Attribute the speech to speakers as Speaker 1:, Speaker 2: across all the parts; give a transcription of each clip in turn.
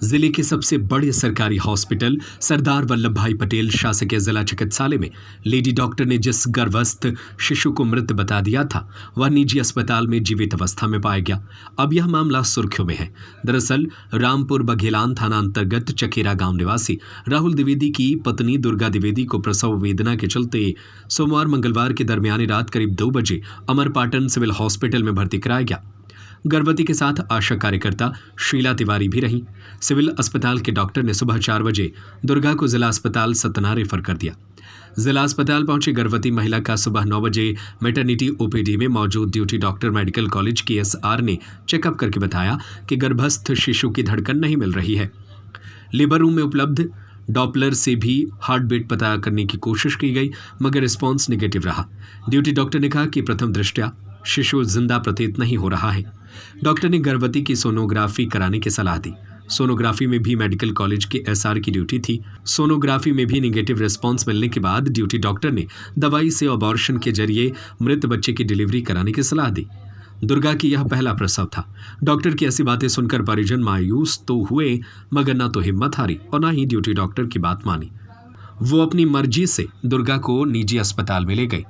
Speaker 1: जिले के सबसे बड़े सरकारी हॉस्पिटल सरदार वल्लभ भाई पटेल शासकीय जिला चिकित्सालय में लेडी डॉक्टर ने जिस गर्भस्थ शिशु को मृत बता दिया था वह निजी अस्पताल में जीवित अवस्था में पाया गया। अब यह मामला सुर्खियों में है। दरअसल रामपुर बघेलान थाना अंतर्गत चकेरा गांव निवासी राहुल द्विवेदी की पत्नी दुर्गा द्विवेदी को प्रसव वेदना के चलते सोमवार मंगलवार के दरमियानी रात करीब 2 बजे अमरपाटन सिविल हॉस्पिटल में भर्ती कराया गया। गर्भवती के साथ आशा कार्यकर्ता शीला तिवारी भी रहीं। सिविल अस्पताल के डॉक्टर ने सुबह 4 बजे दुर्गा को जिला अस्पताल सतना रेफर कर दिया। जिला अस्पताल पहुंची गर्भवती महिला का सुबह 9 बजे मैटरनिटी ओपीडी में मौजूद ड्यूटी डॉक्टर मेडिकल कॉलेज के एसआर ने चेकअप करके बताया कि गर्भस्थ शिशु की धड़कन नहीं मिल रही है। लेबर रूम में उपलब्ध डॉपलर से भी हार्ट बीट पता करने की कोशिश की गई मगर रिस्पॉन्स नेगेटिव रहा। ड्यूटी डॉक्टर ने कहा कि प्रथम दृष्टया शिशु जिंदा प्रतीत नहीं हो रहा है। डॉक्टर ने गर्भवती की सोनोग्राफी कराने की सलाह दी। सोनोग्राफी में भी मेडिकल कॉलेज के एसआर की ड्यूटी थी। सोनोग्राफी में भी नेगेटिव रिस्पांस मिलने के बाद ड्यूटी डॉक्टर ने दवाई से अबॉर्शन के जरिए मृत बच्चे की डिलीवरी कराने की सलाह दी। दुर्गा की यह पहला प्रसव था। डॉक्टर की ऐसी बातें सुनकर परिजन मायूस तो हुए मगर न तो हिम्मत हारी और न ही ड्यूटी डॉक्टर की बात मानी। वो अपनी मर्जी से दुर्गा को निजी अस्पताल में ले गए।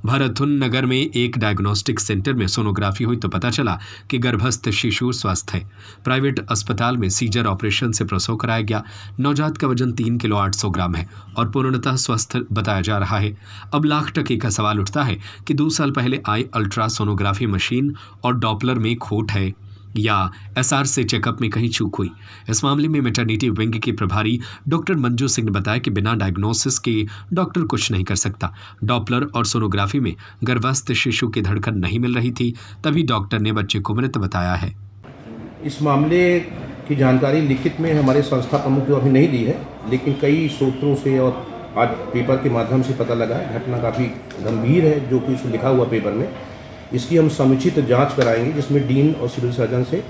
Speaker 1: भरतुन नगर में एक डायग्नोस्टिक सेंटर में सोनोग्राफी हुई तो पता चला कि गर्भस्थ शिशु स्वस्थ है। प्राइवेट अस्पताल में सीजर ऑपरेशन से प्रसव कराया गया। नवजात का वजन 3 किलो 800 ग्राम है और पूर्णतः स्वस्थ बताया जा रहा है। अब लाख टके का सवाल उठता है कि 2 साल पहले आई अल्ट्रासोनोग्राफी मशीन और डॉपलर में खोट है या एसआर से चेकअप में कहीं चूक हुई। इस मामले में मैटरनिटी विंग के प्रभारी डॉक्टर मंजू सिंह ने बताया कि बिना डायग्नोसिस के डॉक्टर कुछ नहीं कर सकता। डॉपलर और सोनोग्राफी में गर्भस्थ शिशु की धड़कन नहीं मिल रही थी, तभी डॉक्टर ने बच्चे को मृत बताया है।
Speaker 2: इस मामले की जानकारी लिखित में हमारे संस्था प्रमुख को अभी नहीं दी है, लेकिन कई सूत्रों से और आज पेपर के माध्यम से पता लगा है। घटना काफ़ी गंभीर है जो कि लिखा हुआ पेपर में। इसकी हम समुचित जांच कराएंगे जिसमें डीन और सिविल सर्जन से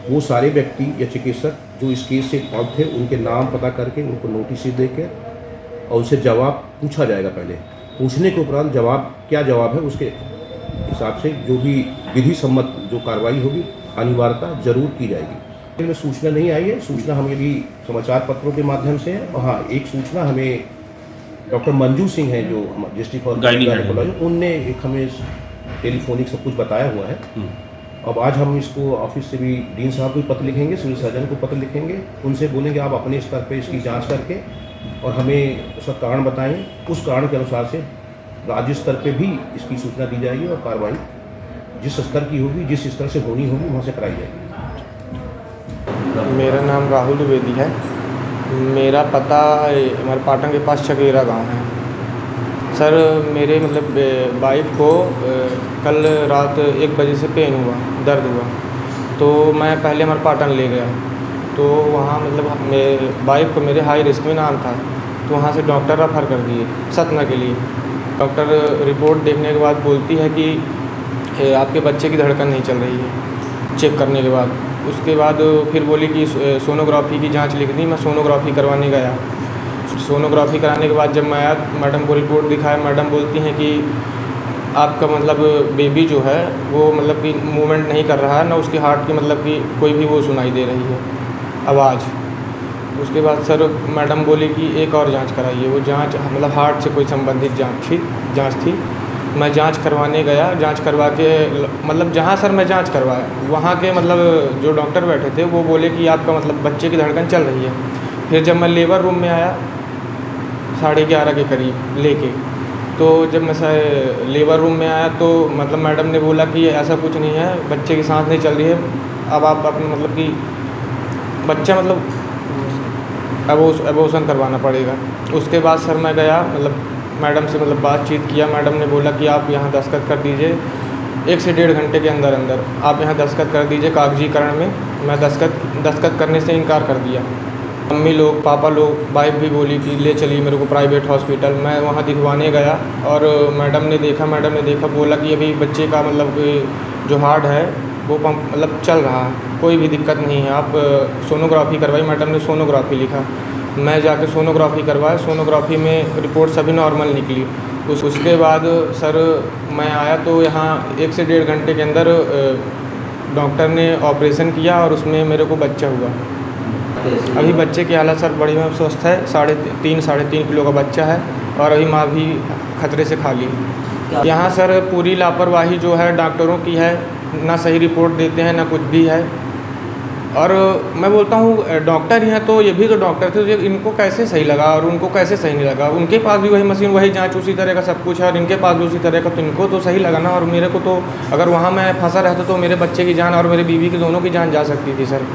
Speaker 2: वो सारे व्यक्ति या चिकित्सक जो इस केस से इन्वॉल्व थे उनके नाम पता करके उनको नोटिस देकर और उससे जवाब पूछा जाएगा। पहले पूछने के उपरांत क्या जवाब है उसके हिसाब से जो भी विधि सम्मत जो कार्रवाई होगी अनिवार्यता जरूर की जाएगी। में सूचना नहीं आई है। सूचना हमें भी समाचार पत्रों के माध्यम से है। और हाँ, एक सूचना हमें डॉक्टर मंजू सिंह है जो डिस्ट्रिक्ट हॉस्पिटल उनने एक हमें टेलीफोनिक सब कुछ बताया हुआ है। अब आज हम इसको ऑफिस से भी डीन साहब को पत्र लिखेंगे, सिविल सर्जन को पत्र लिखेंगे, उनसे बोलेंगे आप अपने स्तर पे इसकी जांच करके और हमें उसका कारण बताएं। उस कारण के अनुसार से राज्य स्तर पे भी इसकी सूचना दी जाएगी और कार्रवाई जिस स्तर की होगी, जिस स्तर से होनी होगी वहाँ से कराई जाएगी।
Speaker 3: मेरा नाम राहुल द्विवेदी है। मेरा पता अमरपाटन के पास चकेरा गाँव है। सर मेरे वाइफ को कल रात 1 बजे से पेन हुआ, दर्द हुआ, तो मैं पहले अमरपाटन ले गया। तो वहाँ मेरे वाइफ को मेरे हाई रिस्क में नाम था, तो वहाँ से डॉक्टर रेफर कर दिए सतना के लिए। डॉक्टर रिपोर्ट देखने के बाद बोलती है कि आपके बच्चे की धड़कन नहीं चल रही है। चेक करने के बाद उसके बाद फिर बोली कि सोनोग्राफी की जांच लिख दी। मैं सोनोग्राफी करवाने गया। सोनोग्राफी कराने के बाद जब मैं आया, मैडम को रिपोर्ट दिखाया। मैडम बोलती हैं कि आपका बेबी जो है वो कि मूवमेंट नहीं कर रहा है, ना उसके हार्ट की कि कोई भी वो सुनाई दे रही है आवाज़। उसके बाद सर मैडम बोली कि एक और जांच कराइए। वो जांच हार्ट से कोई संबंधित जांच थी। मैं जांच करवाने गया। जांच करवा के जहाँ सर मैं जांच करवाया वहाँ के जो डॉक्टर बैठे थे वो बोले कि आपका बच्चे की धड़कन चल रही है। फिर जब मैं लेबर रूम में आया 11:30 के करीब लेके, तो जब मैं लेबर रूम में आया तो मैडम ने बोला कि ऐसा कुछ नहीं है, बच्चे की सांस नहीं चल रही है। अब आप अपने कि बच्चा अबॉर्शन करवाना पड़ेगा। उसके बाद सर मैं गया मैडम से बातचीत किया। मैडम ने बोला कि आप यहाँ दस्तखत कर दीजिए 1 से 1.5 घंटे के अंदर आप यहाँ दस्तखत कर दीजिए कागजीकरण में। मैं दस्तखत करने से इनकार कर दिया। मम्मी लोग, पापा लोग, वाइफ भी बोली कि ले चलिए मेरे को प्राइवेट हॉस्पिटल। मैं वहाँ दिखवाने गया और मैडम ने देखा बोला कि अभी बच्चे का जो हार्ट है वो पंप चल रहा है, कोई भी दिक्कत नहीं है, आप सोनोग्राफी करवाई। मैडम ने सोनोग्राफी लिखा। मैं जाके सोनोग्राफी करवाया। सोनोग्राफी में रिपोर्ट सभी नॉर्मल निकली। उसके बाद सर मैं आया तो यहाँ 1 से 1.5 घंटे के अंदर डॉक्टर ने ऑपरेशन किया और उसमें मेरे को बच्चा हुआ। अभी बच्चे की हालत सर बड़ी में स्वस्थ है, साढ़े तीन किलो का बच्चा है और अभी माँ भी खतरे से खाली है। यहाँ सर पूरी लापरवाही जो है डॉक्टरों की है, ना सही रिपोर्ट देते हैं ना कुछ भी है। और मैं बोलता हूँ डॉक्टर ही हैं तो ये भी तो डॉक्टर थे, तो इनको कैसे सही लगा और उनको कैसे सही नहीं लगा। उनके पास भी वही मशीन, वही जांच, उसी तरह का सब कुछ है और इनके पास भी उसी तरह का, तो इनको तो सही लगा ना। और मेरे को तो अगर वहाँ मैं फंसा रहता तो मेरे बच्चे की जान और मेरे बीवी की दोनों की जान जा सकती थी सर।